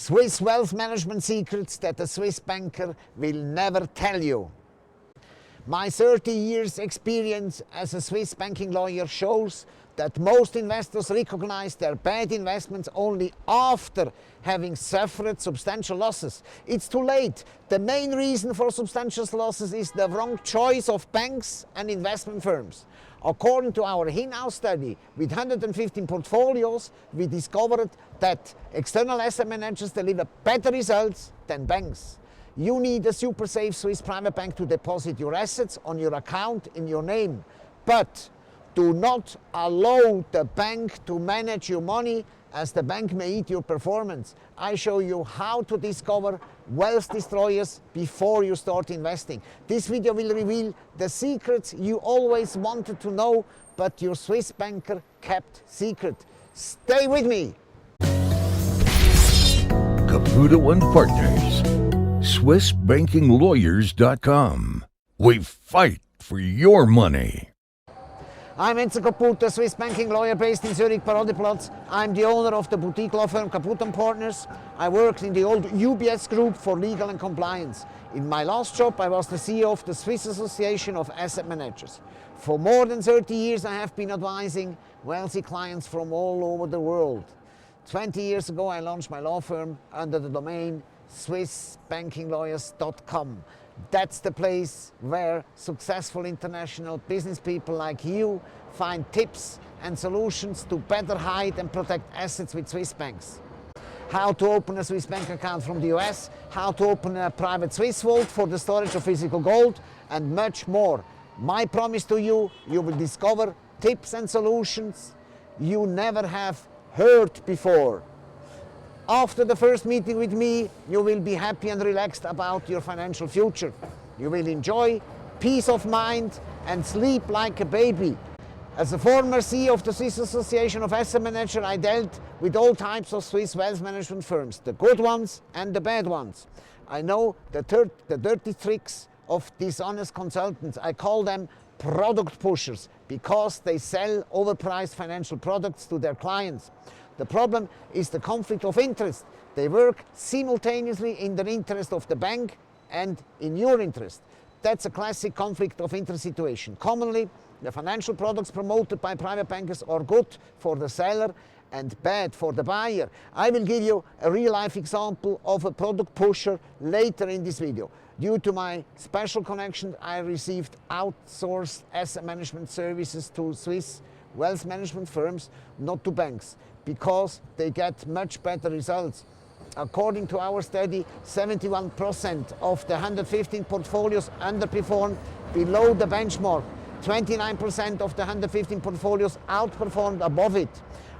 Swiss wealth management secrets that a Swiss banker will never tell you. My 30 years experience as a Swiss banking lawyer shows that most investors recognize their bad investments only after having suffered substantial losses. It's too late. The main reason for substantial losses is the wrong choice of banks and investment firms. According to our in-house study with 115 portfolios, we discovered that external asset managers deliver better results than banks. You need a super safe Swiss private bank to deposit your assets on your account in your name. But do not allow the bank to manage your money, as the bank may eat your performance. I show you how to discover wealth destroyers before you start investing. This video will reveal the secrets you always wanted to know, but your Swiss banker kept secret. Stay with me. Caputo and Partners, SwissBankingLawyers.com. We fight for your money. I'm Enzo Caputo, a Swiss banking lawyer based in Zurich, Paradeplatz. I'm the owner of the boutique law firm Caputo and Partners. I worked in the old UBS group for legal and compliance. In my last job, I was the CEO of the Swiss Association of Asset Managers. For more than 30 years, I have been advising wealthy clients from all over the world. 20 years ago, I launched my law firm under the domain SwissBankingLawyers.com. That's the place where successful international business people like you find tips and solutions to better hide and protect assets with Swiss banks. How to open a Swiss bank account from the US, how to open a private Swiss vault for the storage of physical gold, and much more. My promise to you, you will discover tips and solutions you never have heard before. After the first meeting with me, you will be happy and relaxed about your financial future. You will enjoy peace of mind and sleep like a baby. As a former CEO of the Swiss Association of Asset Managers, I dealt with all types of Swiss wealth management firms, the good ones and the bad ones. I know the dirty tricks of dishonest consultants. I call them product pushers because they sell overpriced financial products to their clients. The problem is the conflict of interest. They work simultaneously in the interest of the bank and in your interest. That's a classic conflict of interest situation. Commonly, the financial products promoted by private bankers are good for the seller and bad for the buyer. I will give you a real-life example of a product pusher later in this video. Due to my special connection, I received outsourced asset management services to Swiss wealth management firms, not to banks, because they get much better results. According to our study, 71% of the 115 portfolios underperformed below the benchmark. 29% of the 115 portfolios outperformed above it.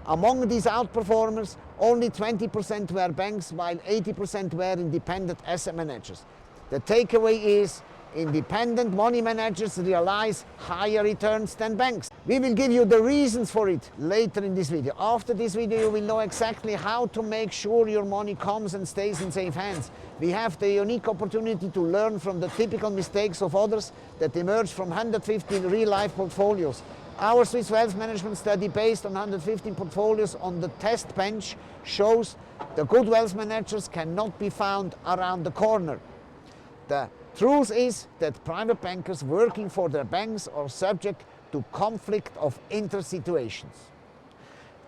Among these outperformers, only 20% were banks, while 80% were independent asset managers. The takeaway is, independent money managers realize higher returns than banks. We will give you the reasons for it later in this video. After this video, you will know exactly how to make sure your money comes and stays in safe hands. We have the unique opportunity to learn from the typical mistakes of others that emerge from 115 real-life portfolios. Our Swiss wealth management study, based on 115 portfolios on the test bench, shows the good wealth managers cannot be found around the corner. The truth is that private bankers working for their banks are subject to conflict of interest situations.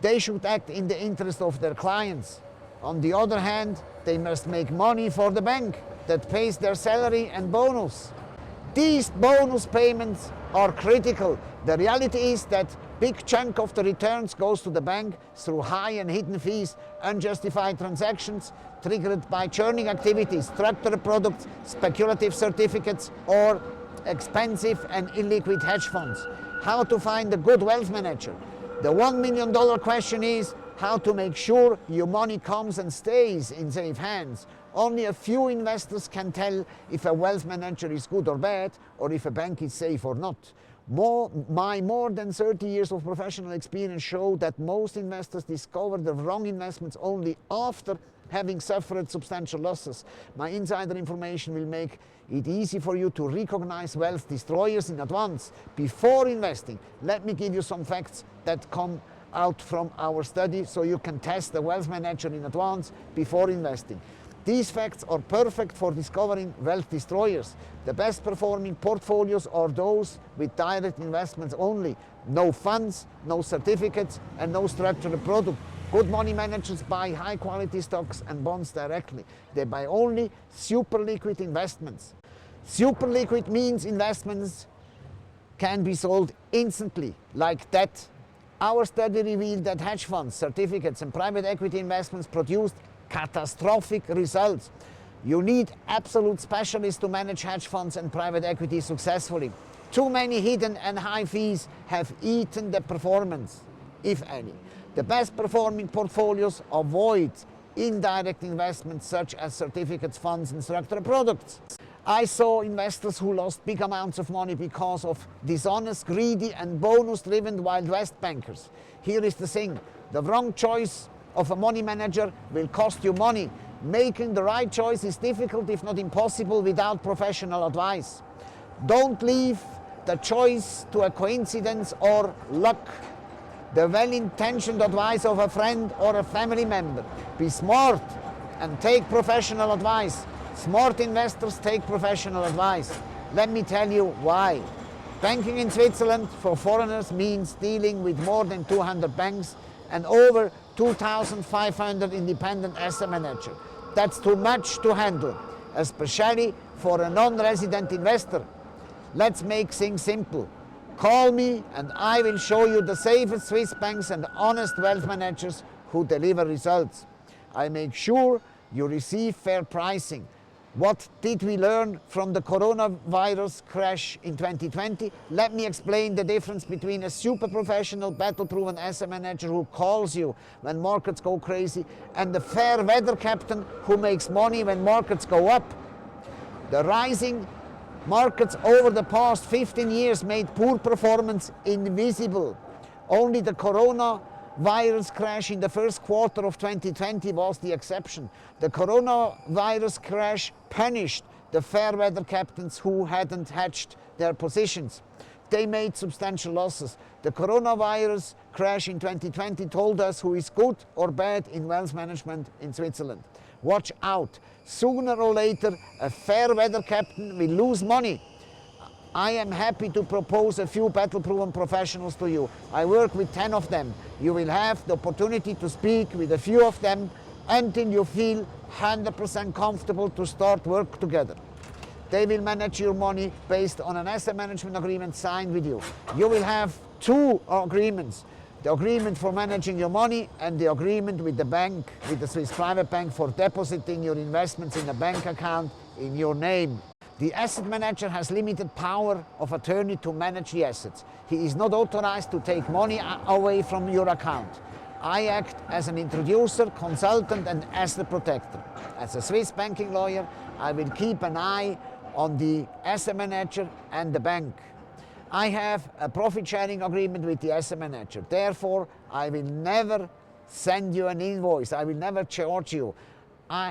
They should act in the interest of their clients. On the other hand, they must make money for the bank that pays their salary and bonus. These bonus payments are critical. The reality is that big chunk of the returns goes to the bank through high and hidden fees, unjustified transactions triggered by churning activities, structured products, speculative certificates, or expensive and illiquid hedge funds. How to find a good wealth manager? The $1 million question is how to make sure your money comes and stays in safe hands. Only a few investors can tell if a wealth manager is good or bad, or if a bank is safe or not. My more than 30 years of professional experience show that most investors discover the wrong investments only after having suffered substantial losses. My insider information will make it easy for you to recognize wealth destroyers in advance. Before investing, let me give you some facts that come out from our study so you can test the wealth manager in advance before investing. These facts are perfect for discovering wealth destroyers. The best performing portfolios are those with direct investments only. No funds, no certificates, and no structured product. Good money managers buy high quality stocks and bonds directly. They buy only super liquid investments. Super liquid means investments can be sold instantly, like that. Our study revealed that hedge funds, certificates, and private equity investments produced catastrophic results. You need absolute specialists to manage hedge funds and private equity successfully. Too many hidden and high fees have eaten the performance, if any. The best performing portfolios avoid indirect investments such as certificates, funds, and structured products. I saw investors who lost big amounts of money because of dishonest, greedy, and bonus-driven Wild West bankers. Here is the thing: the wrong choice of a money manager will cost you money. Making the right choice is difficult, if not impossible, without professional advice. Don't leave the choice to a coincidence or luck, the well-intentioned advice of a friend or a family member. Be smart and take professional advice. Smart investors take professional advice. Let me tell you why. Banking in Switzerland for foreigners means dealing with more than 200 banks and over 2,500 independent asset managers. That's too much to handle, especially for a non-resident investor. Let's make things simple. Call me and I will show you the safest Swiss banks and honest wealth managers who deliver results. I make sure you receive fair pricing. What did we learn from the coronavirus crash in 2020? Let me explain the difference between a super professional, battle-proven asset manager who calls you when markets go crazy and the fair weather captain who makes money when markets go up. The rising markets over the past 15 years made poor performance invisible. Only the coronavirus crash in the first quarter of 2020 was the exception. The coronavirus crash punished the fair weather captains who hadn't hedged their positions. They made substantial losses. The coronavirus crash in 2020 told us who is good or bad in wealth management in Switzerland. Watch out. Sooner or later, a fair weather captain will lose money. I am happy to propose a few battle-proven professionals to you. I work with 10 of them. You will have the opportunity to speak with a few of them until you feel 100% comfortable to start work together. They will manage your money based on an asset management agreement signed with you. You will have two agreements: the agreement for managing your money and the agreement with the bank, with the Swiss private bank, for depositing your investments in a bank account in your name. The asset manager has limited power of attorney to manage the assets. He is not authorized to take money away from your account. I act as an introducer, consultant, and asset protector. As a Swiss banking lawyer, I will keep an eye on the asset manager and the bank. I have a profit-sharing agreement with the asset manager. Therefore, I will never send you an invoice. I will never charge you.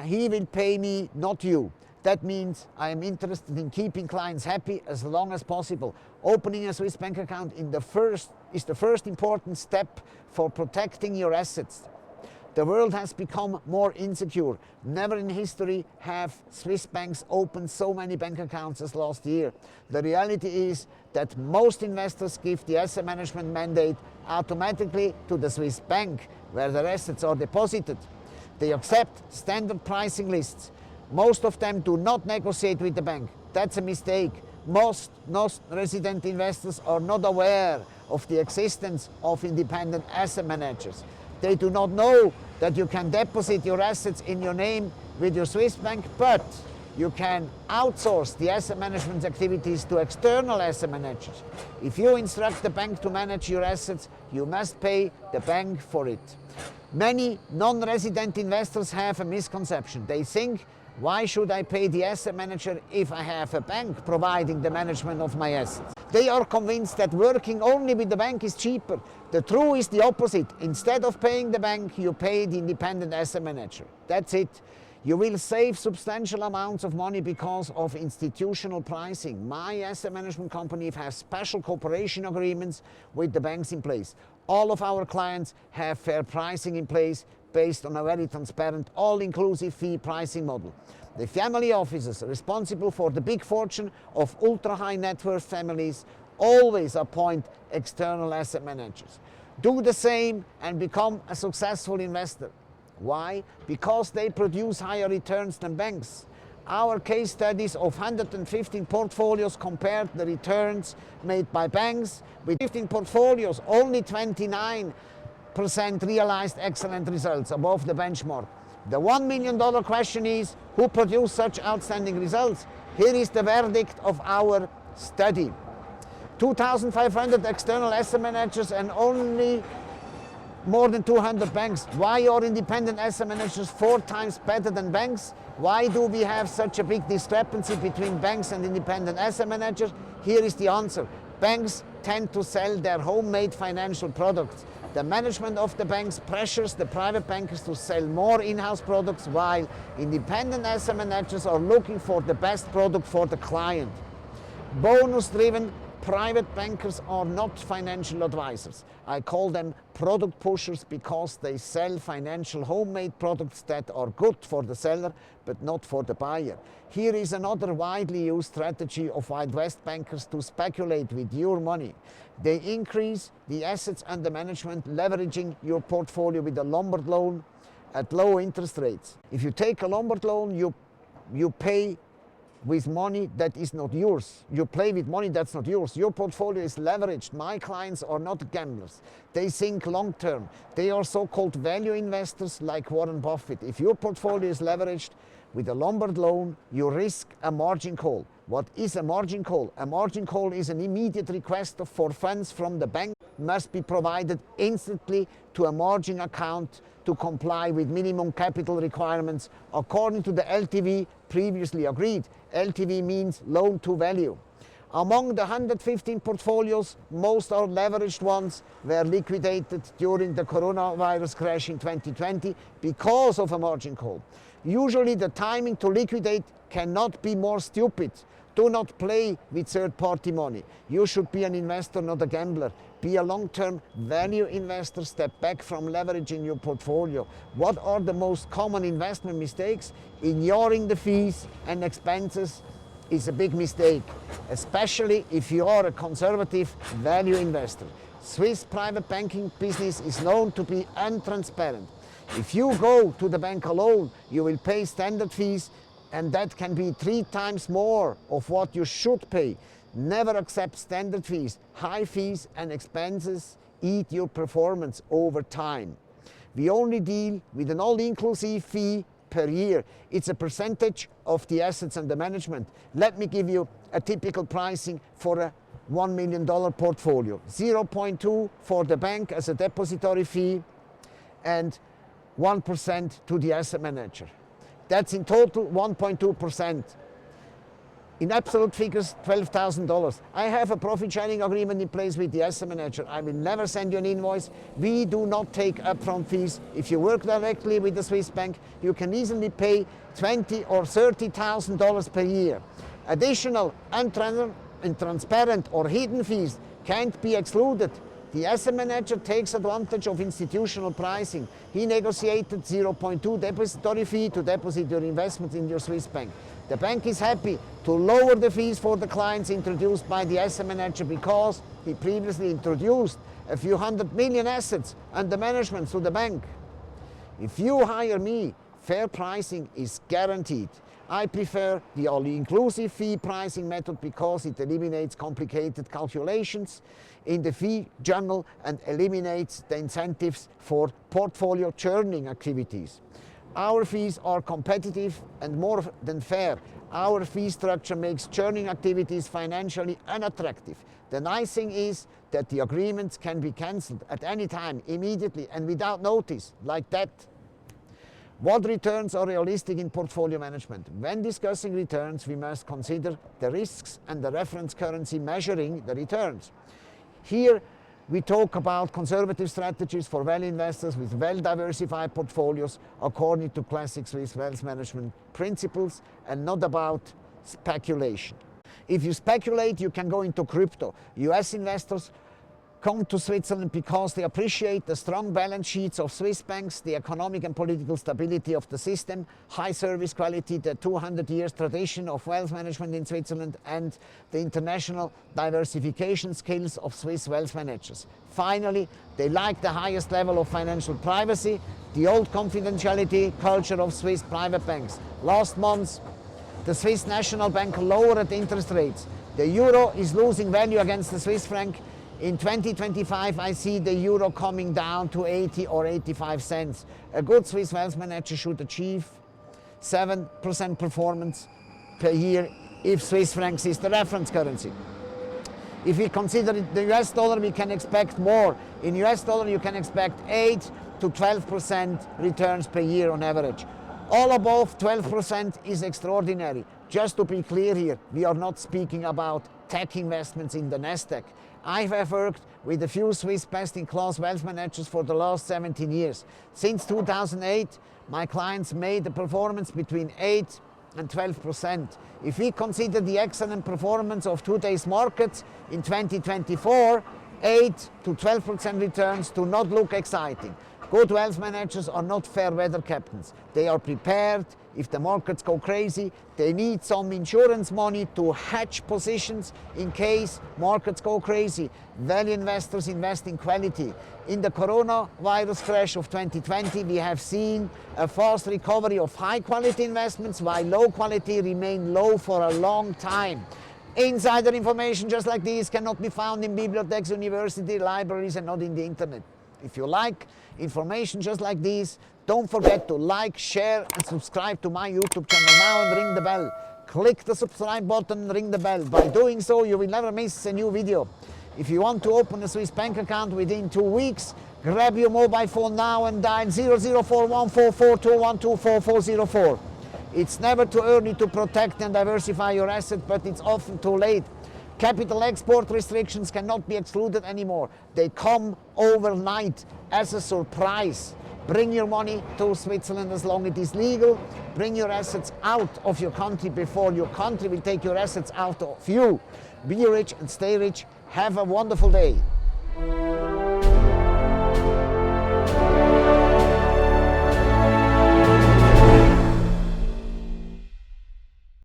He will pay me, not you. That means I am interested in keeping clients happy as long as possible. Opening a Swiss bank account is the first important step for protecting your assets. The world has become more insecure. Never in history have Swiss banks opened so many bank accounts as last year. The reality is that most investors give the asset management mandate automatically to the Swiss bank, where their assets are deposited. They accept standard pricing lists. Most of them do not negotiate with the bank. That's a mistake. Most non-resident investors are not aware of the existence of independent asset managers. They do not know that you can deposit your assets in your name with your Swiss bank, but you can outsource the asset management activities to external asset managers. If you instruct the bank to manage your assets, you must pay the bank for it. Many non-resident investors have a misconception. They think, why should I pay the asset manager if I have a bank providing the management of my assets? They are convinced that working only with the bank is cheaper. The truth is the opposite. Instead of paying the bank, you pay the independent asset manager. That's it. You will save substantial amounts of money because of institutional pricing. My asset management company has special cooperation agreements with the banks in place. All of our clients have fair pricing in place based on a very transparent, all-inclusive fee pricing model. The family offices responsible for the big fortune of ultra-high net worth families always appoint external asset managers. Do the same and become a successful investor. Why? Because they produce higher returns than banks. Our case studies of 115 portfolios compared the returns made by banks. With 15 portfolios, only 29% realized excellent results above the benchmark. The $1 million question is, who produced such outstanding results? Here is the verdict of our study. 2,500 external asset managers and only more than 200 banks. Why are independent asset managers 4 times better than banks? Why do we have such a big discrepancy between banks and independent asset managers? Here is the answer. Banks tend to sell their homemade financial products. The management of the banks pressures the private bankers to sell more in-house products, while independent asset managers are looking for the best product for the client. Bonus-driven private bankers are not financial advisors. I call them product pushers because they sell financial homemade products that are good for the seller but not for the buyer. Here is another widely used strategy of Wild West bankers to speculate with your money. They increase the assets under management, leveraging your portfolio with a Lombard loan at low interest rates. If you take a Lombard loan, you pay with money that is not yours. You play with money that's not yours. Your portfolio is leveraged. My clients are not gamblers. They think long term. They are so-called value investors like Warren Buffett. If your portfolio is leveraged with a Lombard loan, you risk a margin call. What is a margin call? A margin call is an immediate request for funds from the bank, must be provided instantly to a margin account to comply with minimum capital requirements according to the LTV previously agreed. LTV means loan to value. Among the 115 portfolios, most are leveraged ones were liquidated during the coronavirus crash in 2020 because of a margin call. Usually the timing to liquidate cannot be more stupid. Do not play with third-party money. You should be an investor, not a gambler. Be a long-term value investor. Step back from leveraging your portfolio. What are the most common investment mistakes? Ignoring the fees and expenses is a big mistake, especially if you are a conservative value investor. Swiss private banking business is known to be untransparent. If you go to the bank alone, you will pay standard fees, and that can be 3 times more of what you should pay. Never accept standard fees. High fees and expenses eat your performance over time. We only deal with an all-inclusive fee per year. It's a percentage of the assets under management. Let me give you a typical pricing for a $1 million portfolio. 0.2 for the bank as a depository fee and 1% to the asset manager. That's in total 1.2%. In absolute figures, $12,000. I have a profit sharing agreement in place with the asset manager. I will never send you an invoice. We do not take upfront fees. If you work directly with the Swiss bank, you can easily pay $20,000 or $30,000 per year. Additional untransparent or hidden fees can't be excluded. The asset manager takes advantage of institutional pricing. He negotiated 0.2 depository fee to deposit your investments in your Swiss bank. The bank is happy to lower the fees for the clients introduced by the asset manager because he previously introduced a few hundred million assets under management to the bank. If you hire me, fair pricing is guaranteed. I prefer the all-inclusive fee pricing method because it eliminates complicated calculations in the fee journal and eliminates the incentives for portfolio churning activities. Our fees are competitive and more than fair. Our fee structure makes churning activities financially unattractive. The nice thing is that the agreements can be cancelled at any time, immediately and without notice, like that. What returns are realistic in portfolio management? When discussing returns, we must consider the risks and the reference currency measuring the returns. Here, we talk about conservative strategies for value investors with well-diversified portfolios according to classic Swiss wealth management principles and not about speculation. If you speculate, you can go into crypto. US investors come to Switzerland because they appreciate the strong balance sheets of Swiss banks, the economic and political stability of the system, high service quality, the 200 years tradition of wealth management in Switzerland, and the international diversification skills of Swiss wealth managers. Finally, they like the highest level of financial privacy, the old confidentiality culture of Swiss private banks. Last month, the Swiss National Bank lowered interest rates. The euro is losing value against the Swiss franc. In 2025, I see the euro coming down to 80 or 85 cents. A good Swiss wealth manager should achieve 7% performance per year if Swiss francs is the reference currency. If we consider the US dollar, we can expect more. In US dollar, you can expect 8 to 12% returns per year on average. All above 12% is extraordinary. Just to be clear here, we are not speaking about tech investments in the Nasdaq. I have worked with a few Swiss best-in-class wealth managers for the last 17 years. Since 2008, my clients made a performance between 8 and 12%. If we consider the excellent performance of today's markets in 2024, 8 to 12% returns do not look exciting. Good wealth managers are not fair weather captains. They are prepared if the markets go crazy. They need some insurance money to hedge positions in case markets go crazy. Value investors invest in quality. In the coronavirus crash of 2020, we have seen a fast recovery of high quality investments while low quality remained low for a long time. Insider information just like this cannot be found in bibliotheques, university, libraries, and not in the internet. If you like information just like this, don't forget to like, share and subscribe to my YouTube channel now and ring the bell. Click the subscribe button and ring the bell. By doing so, you will never miss a new video. If you want to open a Swiss bank account within 2 weeks, grab your mobile phone now and dial 00414421244404. It's never too early to protect and diversify your assets, but it's often too late. Capital export restrictions cannot be excluded anymore. They come overnight as a surprise. Bring your money to Switzerland as long as it is legal. Bring your assets out of your country before your country will take your assets out of you. Be rich and stay rich. Have a wonderful day.